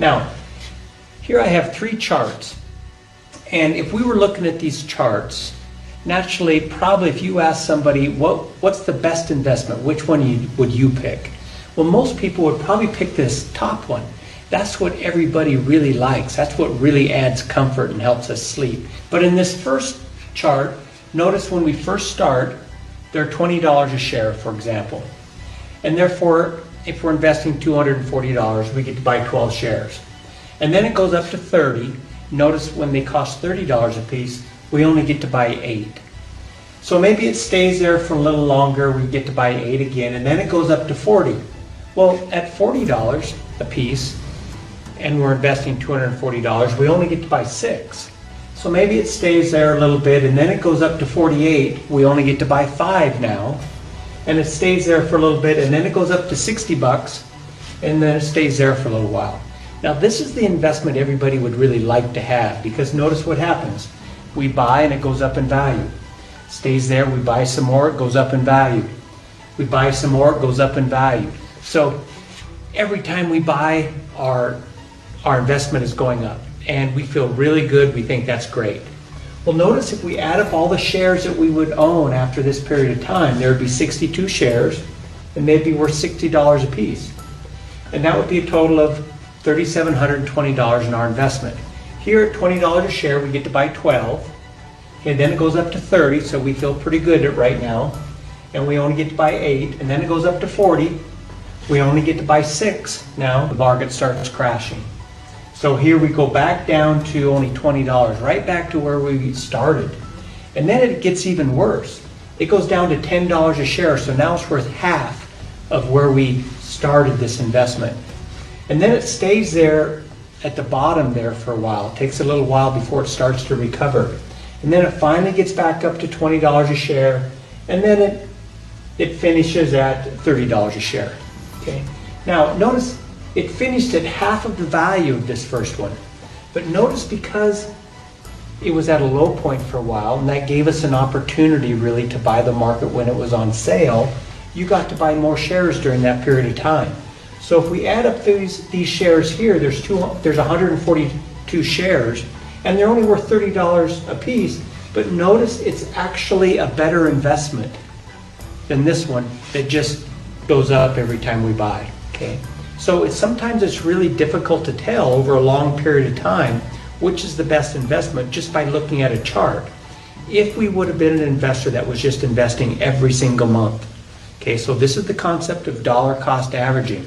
Now, here I have 3 charts. And if we were looking at these charts, naturally, probably if you ask somebody, what's the best investment, which one would you pick? Well, most people would probably pick this top one. That's what everybody really likes. That's what really adds comfort and helps us sleep. But in this first chart, notice when we first start, they're $20 a share, for example. And therefore, if we're investing $240, we get to buy 12 shares. And then it goes up to 30. Notice when they cost $30 a piece, we only get to buy 8. So maybe it stays there for a little longer, we get to buy 8 again, and then it goes up to 40. Well, at $40 a piece, and we're investing $240, we only get to buy 6. So maybe it stays there a little bit, and then it goes up to 48, we only get to buy 5 now. And it stays there for a little bit, and then it goes up to 60 bucks, and then it stays there for a little while. Now this is the investment everybody would really like to have, because notice what happens. We buy and it goes up in value. Stays there, we buy some more, it goes up in value. We buy some more, it goes up in value. So every time we buy, our investment is going up, and we feel really good, we think that's great. Well, notice if we add up all the shares that we would own after this period of time, there would be 62 shares, and they'd be worth $60 a piece. And that would be a total of $3,720 in our investment. Here at $20 a share, we get to buy 12, and then it goes up to 30, so we feel pretty good at right now, and we only get to buy 8, and then it goes up to 40, we only get to buy 6 now, the market starts crashing. So here we go back down to only $20, right back to where we started. And then it gets even worse. It goes down to $10 a share, so now it's worth half of where we started this investment. And then it stays there at the bottom there for a while. It takes a little while before it starts to recover. And then it finally gets back up to $20 a share, and then it finishes at $30 a share. Okay. Now notice it finished at half of the value of this first one. But notice because it was at a low point for a while, and that gave us an opportunity really to buy the market when it was on sale, you got to buy more shares during that period of time. So if we add up these shares here, there's 142 shares, and they're only worth $30 a piece, but notice it's actually a better investment than this one that just goes up every time we buy. Okay. So sometimes it's really difficult to tell over a long period of time which is the best investment just by looking at a chart. If we would have been an investor that was just investing every single month. Okay, so this is the concept of dollar cost averaging.